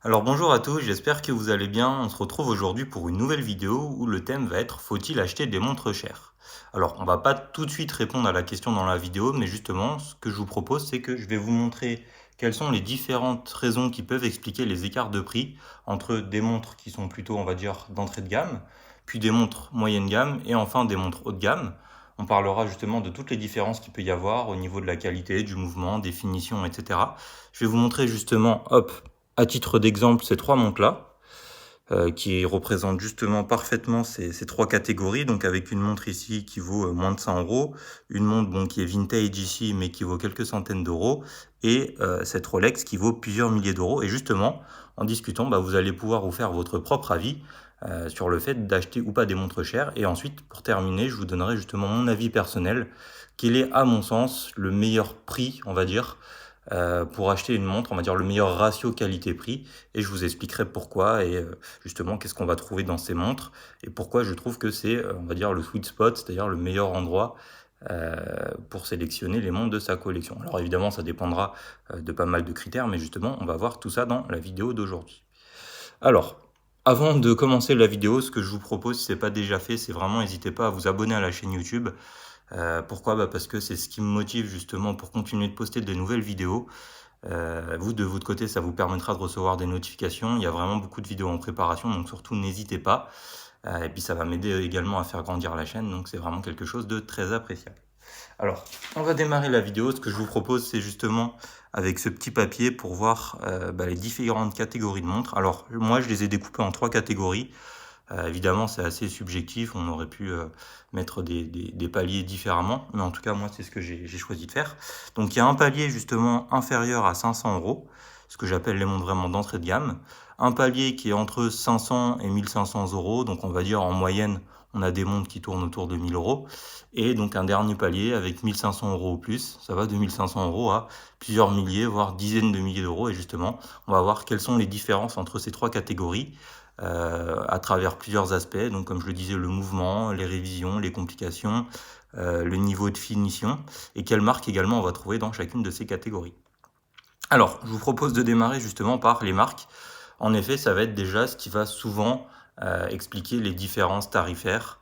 Alors bonjour à tous, j'espère que vous allez bien. On se retrouve aujourd'hui pour une nouvelle vidéo où le thème va être faut-il acheter des montres chères? Alors on va pas tout de suite répondre à la question dans la vidéo, mais justement ce que je vous propose c'est que je vais vous montrer quelles sont les différentes raisons qui peuvent expliquer les écarts de prix entre des montres qui sont plutôt on va dire d'entrée de gamme, puis des montres moyenne gamme et enfin des montres haut de gamme. On parlera justement de toutes les différences qu'il peut y avoir au niveau de la qualité, du mouvement, des finitions, etc. Je vais vous montrer justement, hop, à titre d'exemple, ces trois montres-là, qui représentent justement parfaitement ces trois catégories. Donc avec une montre ici qui vaut moins de 100 euros, une montre bon, qui est vintage ici mais qui vaut quelques centaines d'euros, et cette Rolex qui vaut plusieurs milliers d'euros. Et justement, en discutant, vous allez pouvoir vous faire votre propre avis sur le fait d'acheter ou pas des montres chères. Et ensuite, pour terminer, je vous donnerai justement mon avis personnel, quel est à mon sens le meilleur prix, on va dire, pour acheter une montre, on va dire le meilleur ratio qualité-prix, et je vous expliquerai pourquoi et justement qu'est-ce qu'on va trouver dans ces montres et pourquoi je trouve que c'est, on va dire, le sweet spot, c'est-à-dire le meilleur endroit pour sélectionner les montres de sa collection. Alors évidemment, ça dépendra de pas mal de critères, mais justement, on va voir tout ça dans la vidéo d'aujourd'hui. Alors, avant de commencer la vidéo, ce que je vous propose, si ce n'est pas déjà fait, c'est vraiment n'hésitez pas à vous abonner à la chaîne YouTube. Pourquoi? Parce que c'est ce qui me motive justement pour continuer de poster de nouvelles vidéos. Vous, de votre côté, ça vous permettra de recevoir des notifications. Il y a vraiment beaucoup de vidéos en préparation, donc surtout n'hésitez pas. Et puis ça va m'aider également à faire grandir la chaîne, donc c'est vraiment quelque chose de très appréciable. Alors, on va démarrer la vidéo. Ce que je vous propose, c'est justement avec ce petit papier pour voir les différentes catégories de montres. Alors, moi, je les ai découpées en trois catégories. Évidemment, c'est assez subjectif, on aurait pu mettre des paliers différemment, mais en tout cas, moi, c'est ce que j'ai choisi de faire. Donc, il y a un palier justement inférieur à 500 euros, ce que j'appelle les montres vraiment d'entrée de gamme. Un palier qui est entre 500 et 1500 euros, donc on va dire en moyenne, on a des montres qui tournent autour de 1000 euros. Et donc un dernier palier avec 1500 euros au plus, ça va de 1500 euros à plusieurs milliers, voire dizaines de milliers d'euros. Et justement, on va voir quelles sont les différences entre ces trois catégories à travers plusieurs aspects. Donc comme je le disais, le mouvement, les révisions, les complications, le niveau de finition et quelles marques également on va trouver dans chacune de ces catégories. Alors, je vous propose de démarrer justement par les marques. En effet, ça va être déjà ce qui va souvent expliquer les différences tarifaires.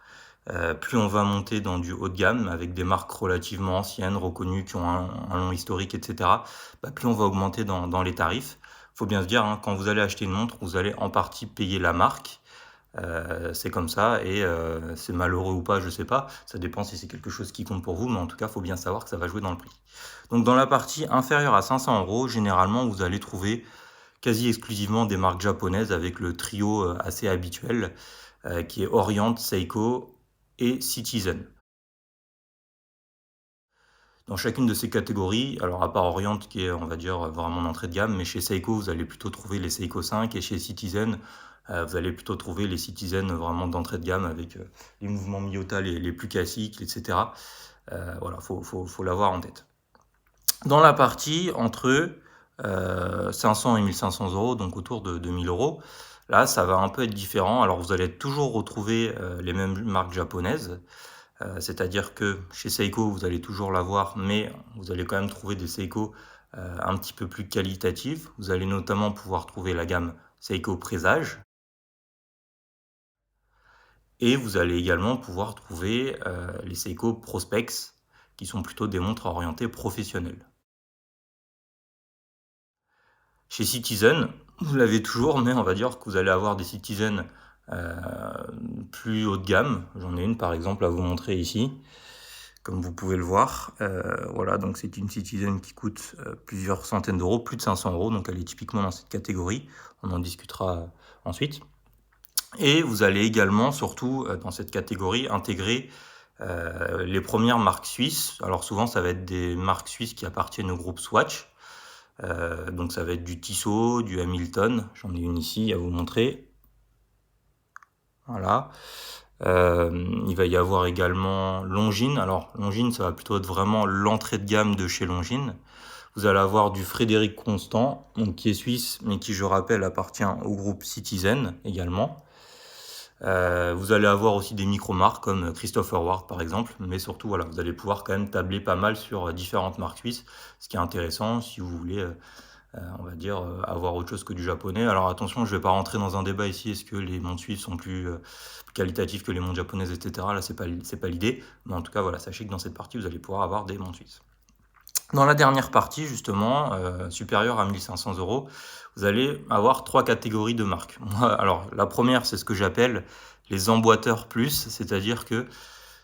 Plus on va monter dans du haut de gamme avec des marques relativement anciennes, reconnues, qui ont un long historique, etc., plus on va augmenter dans les tarifs. Il faut bien se dire, hein, quand vous allez acheter une montre, vous allez en partie payer la marque. C'est comme ça et c'est malheureux ou pas, je sais pas. Ça dépend si c'est quelque chose qui compte pour vous, mais en tout cas, il faut bien savoir que ça va jouer dans le prix. Donc dans la partie inférieure à 500 euros, généralement, vous allez trouver quasi exclusivement des marques japonaises avec le trio assez habituel qui est Orient, Seiko et Citizen. Dans chacune de ces catégories, alors à part Orient qui est on va dire vraiment d'entrée de gamme, mais chez Seiko vous allez plutôt trouver les Seiko 5 et chez Citizen vous allez plutôt trouver les Citizen vraiment d'entrée de gamme avec les mouvements Miyota les plus classiques, etc. Voilà, faut l'avoir en tête. Dans la partie entre 500 et 1500 euros, donc autour de 2000 euros, là ça va un peu être différent. Alors vous allez toujours retrouver les mêmes marques japonaises, c'est-à-dire que chez Seiko, vous allez toujours l'avoir, mais vous allez quand même trouver des Seiko un petit peu plus qualitatives. Vous allez notamment pouvoir trouver la gamme Seiko Présage. Et vous allez également pouvoir trouver les Seiko Prospex, qui sont plutôt des montres orientées professionnelles. Chez Citizen, vous l'avez toujours, mais on va dire que vous allez avoir des Citizen plus haut de gamme. J'en ai une par exemple à vous montrer ici, comme vous pouvez le voir. Voilà, donc c'est une Citizen qui coûte plusieurs centaines d'euros, plus de 500 euros, donc elle est typiquement dans cette catégorie. On en discutera ensuite. Et vous allez également, surtout dans cette catégorie, intégrer les premières marques suisses. Alors souvent, ça va être des marques suisses qui appartiennent au groupe Swatch. Donc ça va être du Tissot, du Hamilton. J'en ai une ici à vous montrer. Voilà. Il va y avoir également Longines. Alors Longines, ça va plutôt être vraiment l'entrée de gamme de chez Longines. Vous allez avoir du Frédéric Constant, donc qui est suisse, mais qui, je rappelle, appartient au groupe Citizen également. Vous allez avoir aussi des micro-marques comme Christopher Ward par exemple, mais surtout voilà, vous allez pouvoir quand même tabler pas mal sur différentes marques suisses, ce qui est intéressant si vous voulez on va dire, avoir autre chose que du japonais. Alors attention, je vais pas rentrer dans un débat ici, est-ce que les montres suisses sont plus qualitatifs que les montres japonaises, etc. Là, c'est pas l'idée, mais en tout cas, voilà, sachez que dans cette partie, vous allez pouvoir avoir des montres suisses. Dans la dernière partie, justement, supérieure à 1500 €, vous allez avoir 3 catégories de marques. Alors, la première, c'est ce que j'appelle les emboîteurs plus, c'est-à-dire que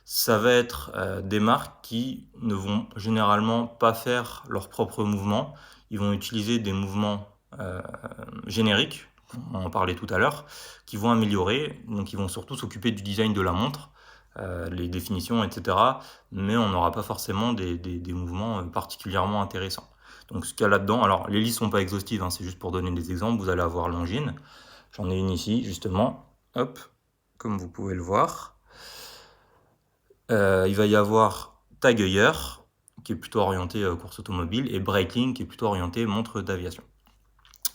ça va être des marques qui ne vont généralement pas faire leurs propres mouvements. Ils vont utiliser des mouvements génériques, on en parlait tout à l'heure, qui vont améliorer. Donc, ils vont surtout s'occuper du design de la montre, les définitions, etc. Mais on n'aura pas forcément des mouvements particulièrement intéressants. Donc, ce qu'il y a là-dedans, alors les listes ne sont pas exhaustives, hein, c'est juste pour donner des exemples. Vous allez avoir Longines. J'en ai une ici, justement. Hop, comme vous pouvez le voir. Il va y avoir Tag Heuer, qui est plutôt orienté course automobile, et Breitling, qui est plutôt orienté montre d'aviation.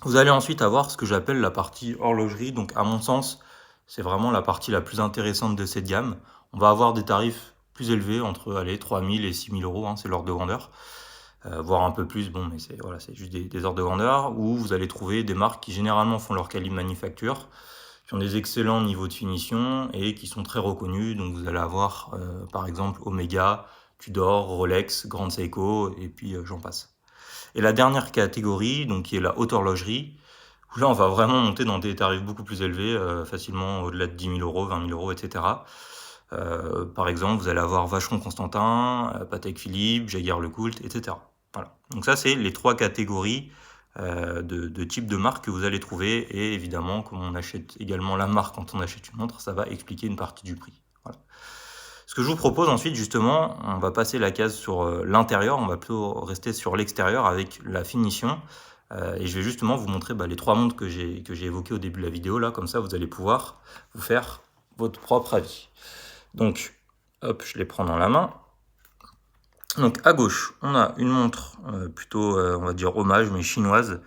Vous allez ensuite avoir ce que j'appelle la partie horlogerie. Donc, à mon sens, c'est vraiment la partie la plus intéressante de cette gamme. On va avoir des tarifs plus élevés, entre 3 000 et 6 000 €, hein, c'est l'ordre de grandeur. Voire un peu plus, bon, mais c'est juste des ordres de grandeur, où vous allez trouver des marques qui généralement font leur calibre manufacture, qui ont des excellents niveaux de finition et qui sont très reconnus. Donc vous allez avoir par exemple Omega, Tudor, Rolex, Grand Seiko, et puis j'en passe. Et la dernière catégorie, donc qui est la haute horlogerie, où là on va vraiment monter dans des tarifs beaucoup plus élevés, facilement au-delà de 10 000 €, 20 000 €, etc. Par exemple, vous allez avoir Vacheron Constantin, Patek Philippe, Jaeger-LeCoultre, etc. Voilà. Donc ça, c'est les 3 catégories de types de marques que vous allez trouver. Et évidemment, comme on achète également la marque quand on achète une montre, ça va expliquer une partie du prix. Voilà. Ce que je vous propose ensuite, justement, on va passer la case sur l'intérieur, on va plutôt rester sur l'extérieur avec la finition. Et je vais justement vous montrer les 3 montres que j'ai évoquées au début de la vidéo. Là, comme ça, vous allez pouvoir vous faire votre propre avis. Donc, hop, je les prends dans la main. Donc, à gauche, on a une montre plutôt, on va dire, hommage, mais chinoise,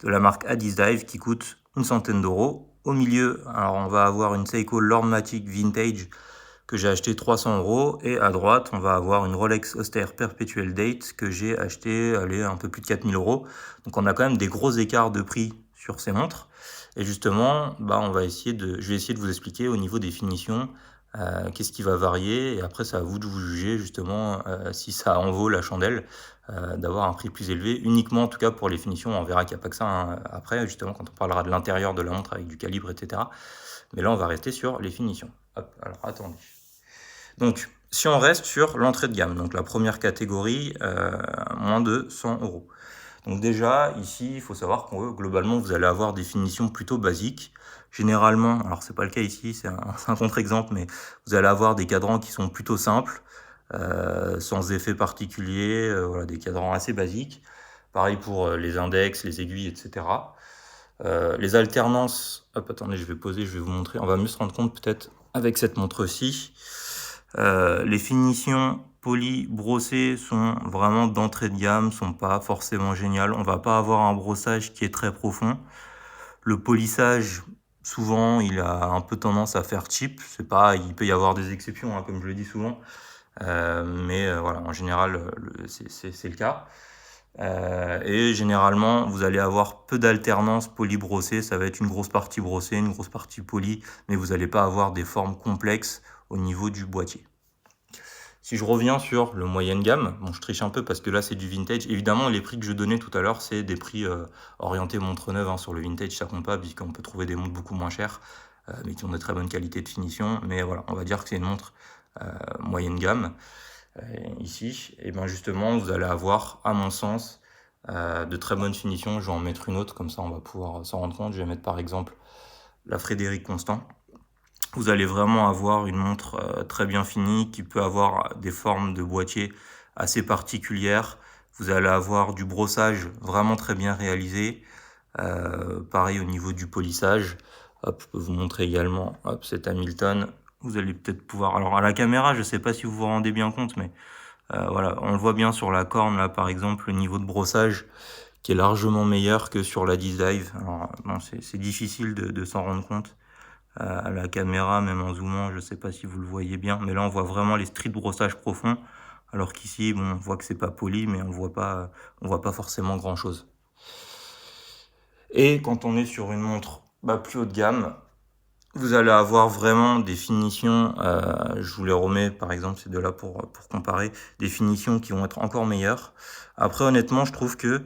de la marque Adizdive qui coûte une centaine d'euros. Au milieu, alors on va avoir une Seiko Lordmatic Vintage que j'ai acheté 300 €. Et à droite, on va avoir une Rolex Austère Perpetual Date que j'ai acheté, un peu plus de 4 000 €. Donc, on a quand même des gros écarts de prix sur ces montres. Et justement, je vais essayer de vous expliquer au niveau des finitions, qu'est-ce qui va varier, et après c'est à vous de vous juger justement si ça en vaut la chandelle d'avoir un prix plus élevé, uniquement en tout cas pour les finitions. On verra qu'il n'y a pas que ça hein, après, justement quand on parlera de l'intérieur de la montre avec du calibre, etc. Mais là on va rester sur les finitions. Hop, alors attendez. Donc si on reste sur l'entrée de gamme, donc la première catégorie, moins de 100 €. Donc déjà, ici, il faut savoir que globalement, vous allez avoir des finitions plutôt basiques. Généralement, alors c'est pas le cas ici, c'est un contre-exemple, mais vous allez avoir des cadrans qui sont plutôt simples, sans effet particulier, voilà, des cadrans assez basiques. Pareil pour les index, les aiguilles, etc. Les alternances, hop, attendez, je vais poser, je vais vous montrer. On va mieux se rendre compte peut-être avec cette montre-ci. Les finitions polies brossées sont vraiment d'entrée de gamme, sont pas forcément géniales. On va pas avoir un brossage qui est très profond. Le polissage, souvent, il a un peu tendance à faire cheap. Il peut y avoir des exceptions, hein, comme je le dis souvent. Mais voilà, en général, c'est le cas. Et généralement, vous allez avoir peu d'alternance poly-brossée. Ça va être une grosse partie brossée, une grosse partie polie, mais vous n'allez pas avoir des formes complexes au niveau du boîtier. Si je reviens sur le moyenne gamme, bon, je triche un peu parce que là c'est du vintage. Évidemment, les prix que je donnais tout à l'heure, c'est des prix orientés montre neuve. Hein. Sur le vintage, ça compte pas, puisqu'on peut trouver des montres beaucoup moins chères, mais qui ont de très bonne qualité de finition. Mais voilà, on va dire que c'est une montre moyenne gamme. Ici, et bien justement, vous allez avoir, à mon sens, de très bonnes finitions. Je vais en mettre une autre, comme ça on va pouvoir s'en rendre compte. Je vais mettre par exemple la Frédéric Constant. Vous allez vraiment avoir une montre très bien finie qui peut avoir des formes de boîtier assez particulières. Vous allez avoir du brossage vraiment très bien réalisé. Pareil au niveau du polissage. Hop, je peux vous montrer également. Hop, cet Hamilton. Vous allez peut-être pouvoir... Alors à la caméra, je ne sais pas si vous vous rendez bien compte, mais voilà, on le voit bien sur la corne là par exemple, le niveau de brossage qui est largement meilleur que sur la Adizdive. Alors bon, c'est difficile de s'en rendre compte à la caméra, même en zoomant, je sais pas si vous le voyez bien, mais là on voit vraiment les stries de brossage profond, alors qu'ici bon, on voit que c'est pas poli, mais on voit pas forcément grand chose. Et quand on est sur une montre plus haut de gamme, vous allez avoir vraiment des finitions, je vous les remets par exemple ces deux-là pour comparer, des finitions qui vont être encore meilleures. Après honnêtement, je trouve que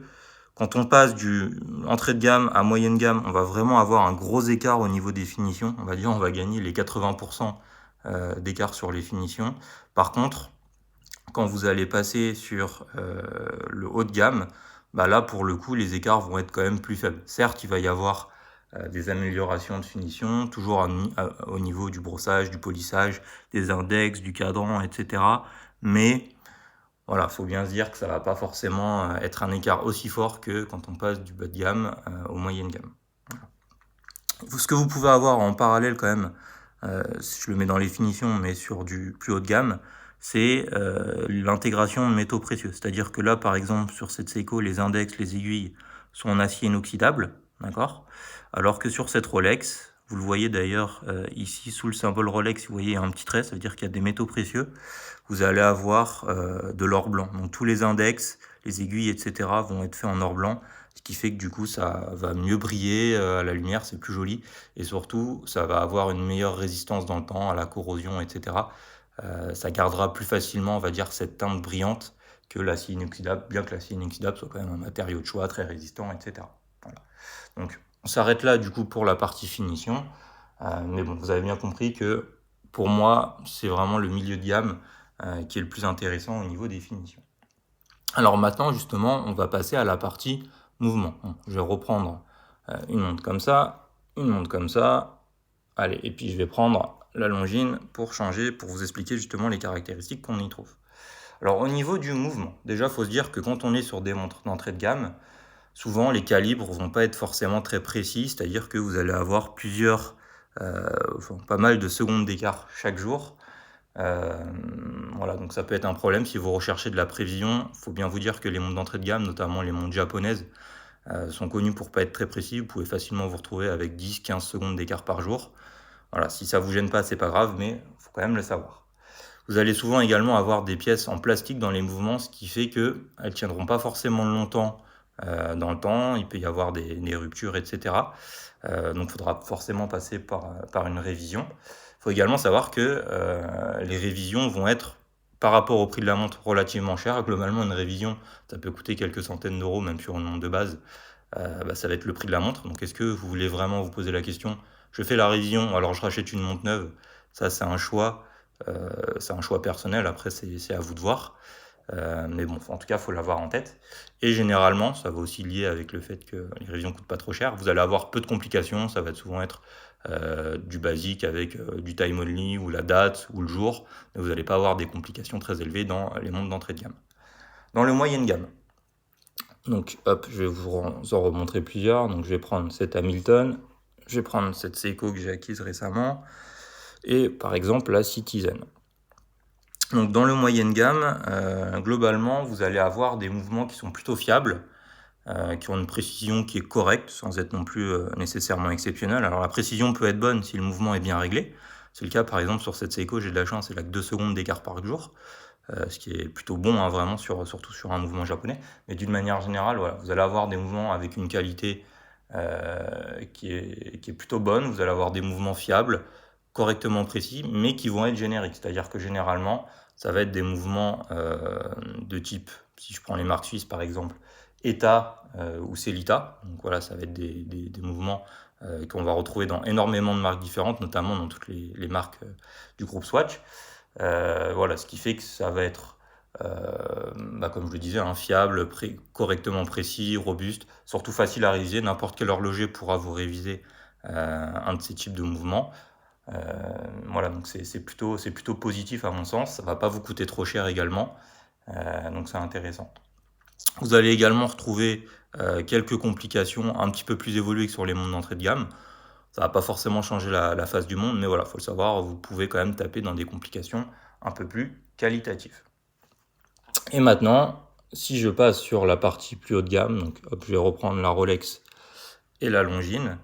quand on passe du entrée de gamme à moyenne gamme, on va vraiment avoir un gros écart au niveau des finitions. On va dire on va gagner les 80% d'écart sur les finitions. Par contre, quand vous allez passer sur le haut de gamme, là pour le coup les écarts vont être quand même plus faibles. Certes, il va y avoir des améliorations de finition, toujours au niveau du brossage, du polissage, des index, du cadran, etc. Mais voilà, faut bien se dire que ça va pas forcément être un écart aussi fort que quand on passe du bas de gamme au moyenne gamme. Ce que vous pouvez avoir en parallèle quand même, si je le mets dans les finitions, mais sur du plus haut de gamme, c'est l'intégration de métaux précieux. C'est-à-dire que là, par exemple, sur cette Seiko, les index, les aiguilles sont en acier inoxydable, d'accord? Alors que sur cette Rolex, vous le voyez d'ailleurs ici sous le symbole Rolex, vous voyez un petit trait, ça veut dire qu'il y a des métaux précieux. Vous allez avoir de l'or blanc. Donc tous les index, les aiguilles, etc. vont être faits en or blanc, ce qui fait que du coup ça va mieux briller à la lumière, c'est plus joli, et surtout ça va avoir une meilleure résistance dans le temps à la corrosion, etc. Ça gardera plus facilement, on va dire, cette teinte brillante que l'acier inoxydable, bien que l'acier inoxydable soit quand même un matériau de choix très résistant, etc. Voilà. Donc on s'arrête là du coup pour la partie finition, mais bon, vous avez bien compris que pour moi c'est vraiment le milieu de gamme qui est le plus intéressant au niveau des finitions. Alors maintenant justement on va passer à la partie mouvement. Bon, je vais reprendre une montre comme ça, une montre comme ça, allez, et puis je vais prendre la Longines pour changer, pour vous expliquer justement les caractéristiques qu'on y trouve. Alors au niveau du mouvement, déjà il faut se dire que quand on est sur des montres d'entrée de gamme, souvent les calibres vont pas être forcément très précis, c'est-à-dire que vous allez avoir pas mal de secondes d'écart chaque jour. Voilà, donc ça peut être un problème si vous recherchez de la prévision. Il faut bien vous dire que les montres d'entrée de gamme, notamment les montres japonaises, sont connues pour pas être très précis. Vous pouvez facilement vous retrouver avec 10-15 secondes d'écart par jour. Voilà, si ça vous gêne pas, c'est pas grave, mais il faut quand même le savoir. Vous allez souvent également avoir des pièces en plastique dans les mouvements, ce qui fait qu'elles tiendront pas forcément longtemps dans le temps. Il peut y avoir des ruptures, etc. Donc il faudra forcément passer par une révision. Il faut également savoir que les révisions vont être, par rapport au prix de la montre, relativement chères. Globalement, une révision, ça peut coûter quelques centaines d'euros, même sur une montre de base. Ça va être le prix de la montre. Donc est-ce que vous voulez vraiment vous poser la question, je fais la révision, alors je rachète une montre neuve? Ça, c'est un choix personnel. Après, c'est à vous de voir. Mais bon, en tout cas, il faut l'avoir en tête. Et généralement, ça va aussi lier avec le fait que les révisions ne coûtent pas trop cher. Vous allez avoir peu de complications. Ça va souvent être du basique avec du time only ou la date ou le jour. Mais vous n'allez pas avoir des complications très élevées dans les montres d'entrée de gamme. Dans le moyenne gamme, donc hop, je vais vous en remontrer plusieurs. Donc je vais prendre cette Hamilton, je vais prendre cette Seiko que j'ai acquise récemment, et par exemple la Citizen. Donc dans le moyenne gamme, globalement, vous allez avoir des mouvements qui sont plutôt fiables, qui ont une précision qui est correcte, sans être non plus nécessairement exceptionnelle. Alors la précision peut être bonne si le mouvement est bien réglé. C'est le cas par exemple sur cette Seiko, j'ai de la chance, elle a que 2 secondes d'écart par jour, ce qui est plutôt bon, hein, vraiment, surtout sur un mouvement japonais. Mais d'une manière générale, voilà, vous allez avoir des mouvements avec une qualité qui est plutôt bonne, vous allez avoir des mouvements fiables, correctement précis, mais qui vont être génériques. C'est-à-dire que généralement, ça va être des mouvements de type, si je prends les marques suisses par exemple, ETA ou Celita. Donc voilà, ça va être des mouvements qu'on va retrouver dans énormément de marques différentes, notamment dans toutes les marques du groupe Swatch. Voilà, ce qui fait que ça va être, comme je le disais, fiable, correctement précis, robuste, surtout facile à réviser. N'importe quel horloger pourra vous réviser un de ces types de mouvements. Voilà, donc c'est plutôt positif à mon sens. Ça va pas vous coûter trop cher également, donc c'est intéressant. Vous allez également retrouver quelques complications un petit peu plus évoluées que sur les montres d'entrée de gamme. Ça va pas forcément changer la face du monde, mais voilà, faut le savoir, vous pouvez quand même taper dans des complications un peu plus qualitatives. Et maintenant, si je passe sur la partie plus haut de gamme, donc hop, je vais reprendre la Rolex et la Longines.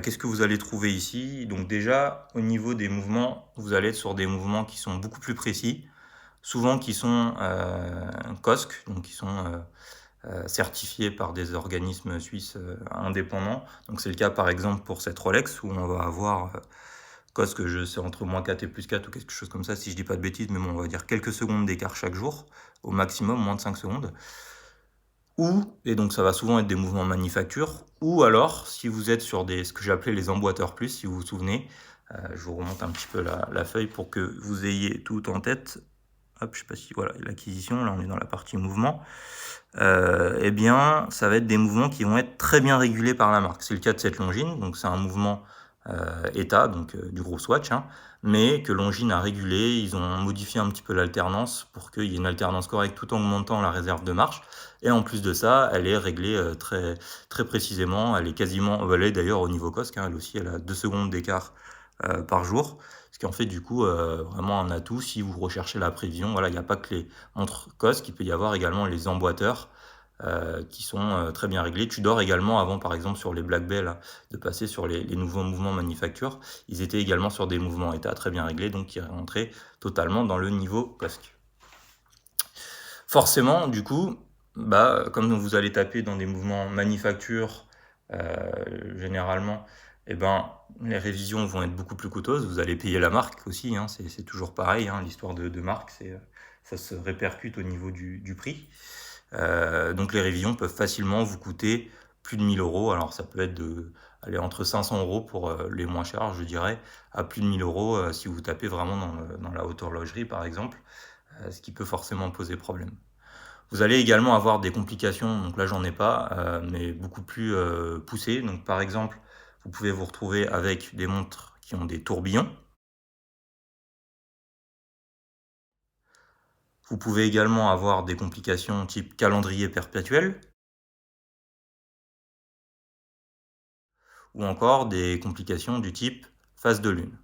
Qu'est-ce que vous allez trouver ici? Donc déjà, au niveau des mouvements, vous allez être sur des mouvements qui sont beaucoup plus précis, souvent qui sont COSC, donc qui sont certifiés par des organismes suisses indépendants. Donc c'est le cas par exemple pour cette Rolex où on va avoir cause que je sais entre -4 et +4 ou quelque chose comme ça, si je dis pas de bêtises, mais bon, on va dire quelques secondes d'écart chaque jour, au maximum, moins de 5 secondes. Et donc ça va souvent être des mouvements manufacture, ou alors, si vous êtes sur ce que j'appelais les emboîteurs plus, si vous vous souvenez, je vous remonte un petit peu la feuille pour que vous ayez tout en tête. Hop, je sais pas si, voilà, l'acquisition, là on est dans la partie mouvement. Eh bien, ça va être des mouvements qui vont être très bien régulés par la marque. C'est le cas de cette Longines, donc c'est un mouvement état, donc du gros swatch, hein, mais que Longines a régulé. Ils ont modifié un petit peu l'alternance pour qu'il y ait une alternance correcte tout en augmentant la réserve de marche. Et en plus de ça, elle est réglée très, très précisément. Elle est quasiment, elle est d'ailleurs au niveau COSC, hein, elle aussi, elle a 2 secondes d'écart par jour. Ce qui en fait du coup vraiment un atout si vous recherchez la prévision. Voilà, il n'y a pas que les montres COSC, il peut y avoir également les emboîteurs qui sont très bien réglés. Tudor également, avant par exemple sur les Black Bell, de passer sur les nouveaux mouvements manufacture, ils étaient également sur des mouvements état très bien réglés, donc qui rentraient totalement dans le niveau COSC. Forcément, du coup, comme vous allez taper dans des mouvements manufacture, généralement, les révisions vont être beaucoup plus coûteuses. Vous allez payer la marque aussi, hein, c'est toujours pareil, hein, l'histoire de marque, ça se répercute au niveau du prix. Donc les révisions peuvent facilement vous coûter plus de 1000 euros. Alors ça peut être entre 500 euros pour les moins chers, je dirais, à plus de 1000 euros si vous tapez vraiment dans la haute horlogerie, par exemple, ce qui peut forcément poser problème. Vous allez également avoir des complications, donc là j'en ai pas, mais beaucoup plus poussées. Donc par exemple, vous pouvez vous retrouver avec des montres qui ont des tourbillons. Vous pouvez également avoir des complications type calendrier perpétuel, ou encore des complications du type phase de lune.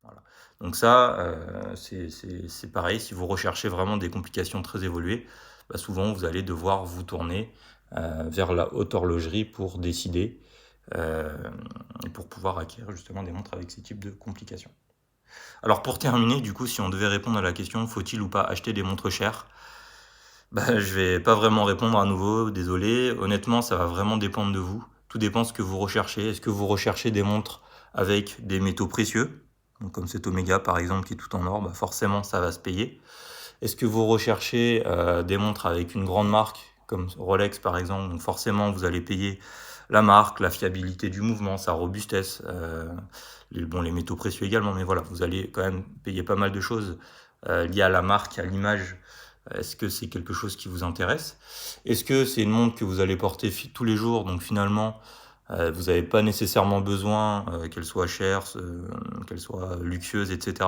Voilà. Donc ça, c'est pareil, si vous recherchez vraiment des complications très évoluées, souvent vous allez devoir vous tourner vers la haute horlogerie pour décider et pour pouvoir acquérir justement des montres avec ces types de complications. Alors pour terminer, du coup, si on devait répondre à la question, faut-il ou pas acheter des montres chères? Je vais pas vraiment répondre à nouveau, désolé. Honnêtement, ça va vraiment dépendre de vous. Tout dépend de ce que vous recherchez. Est-ce que vous recherchez des montres avec des métaux précieux? Donc, comme cette Omega par exemple qui est tout en or, forcément ça va se payer. Est-ce que vous recherchez des montres avec une grande marque comme Rolex par exemple? Donc forcément vous allez payer la marque, la fiabilité du mouvement, sa robustesse, les métaux précieux également, mais voilà, vous allez quand même payer pas mal de choses liées à la marque, à l'image. Est-ce que c'est quelque chose qui vous intéresse? Est-ce que c'est une montre que vous allez porter tous les jours, donc finalement vous n'avez pas nécessairement besoin qu'elle soit chère, qu'elle soit luxueuse, etc.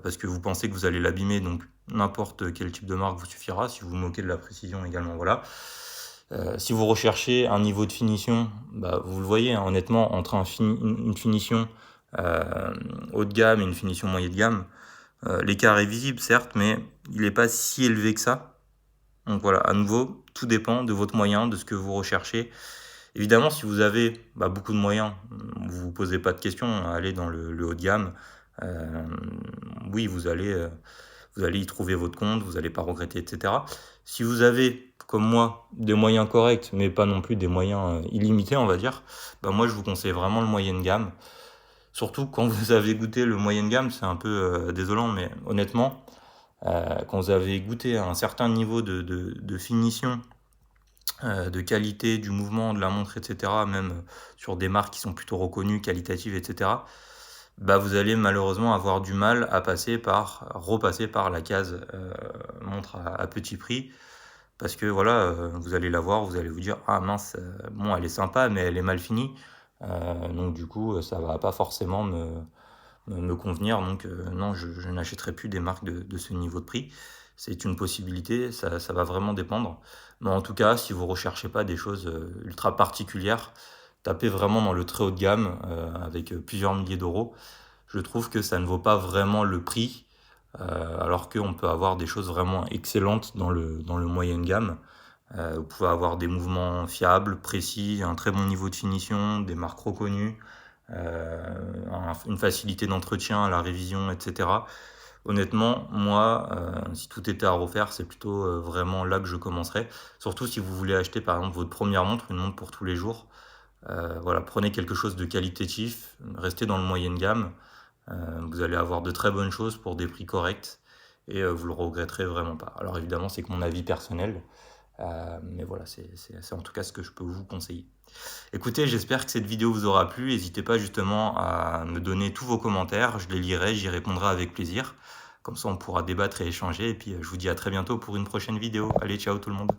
Parce que vous pensez que vous allez l'abîmer, donc n'importe quel type de marque vous suffira, si vous vous moquez de la précision également, voilà. Si vous recherchez un niveau de finition, vous le voyez, hein, honnêtement, entre une finition haut de gamme et une finition moyenne de gamme, l'écart est visible, certes, mais il n'est pas si élevé que ça. Donc voilà, à nouveau, tout dépend de votre moyen, de ce que vous recherchez. Évidemment, si vous avez beaucoup de moyens, vous ne vous posez pas de questions à aller dans le haut de gamme. Oui, vous allez y trouver votre compte, vous n'allez pas regretter, etc. Si vous avez, comme moi, des moyens corrects, mais pas non plus des moyens illimités, on va dire, moi je vous conseille vraiment le moyenne gamme. Surtout quand vous avez goûté le moyenne gamme, c'est un peu désolant, mais honnêtement, quand vous avez goûté à un certain niveau de finition, de qualité du mouvement, de la montre, etc., même sur des marques qui sont plutôt reconnues, qualitatives, etc., vous allez malheureusement avoir du mal à repasser par la case montre à petit prix, parce que voilà, vous allez la voir, vous allez vous dire, ah mince, bon, elle est sympa, mais elle est mal finie, donc du coup, ça va pas forcément me convenir, donc non, je n'achèterai plus des marques de ce niveau de prix. C'est une possibilité, ça va vraiment dépendre. Mais en tout cas, si vous ne recherchez pas des choses ultra particulières, tapez vraiment dans le très haut de gamme avec plusieurs milliers d'euros. Je trouve que ça ne vaut pas vraiment le prix, alors qu'on peut avoir des choses vraiment excellentes dans le moyen de gamme. Vous pouvez avoir des mouvements fiables, précis, un très bon niveau de finition, des marques reconnues, une facilité d'entretien à la révision, etc. Honnêtement, moi, si tout était à refaire, c'est plutôt, vraiment là que je commencerais. Surtout si vous voulez acheter, par exemple, votre première montre, une montre pour tous les jours. Voilà, prenez quelque chose de qualitatif, restez dans le moyenne gamme. Vous allez avoir de très bonnes choses pour des prix corrects et vous le regretterez vraiment pas. Alors évidemment, c'est que mon avis personnel, mais voilà, c'est en tout cas ce que je peux vous conseiller. Écoutez, j'espère que cette vidéo vous aura plu. N'hésitez pas justement à me donner tous vos commentaires. Je les lirai, j'y répondrai avec plaisir. Comme ça, on pourra débattre et échanger. Et puis, je vous dis à très bientôt pour une prochaine vidéo. Allez, ciao tout le monde.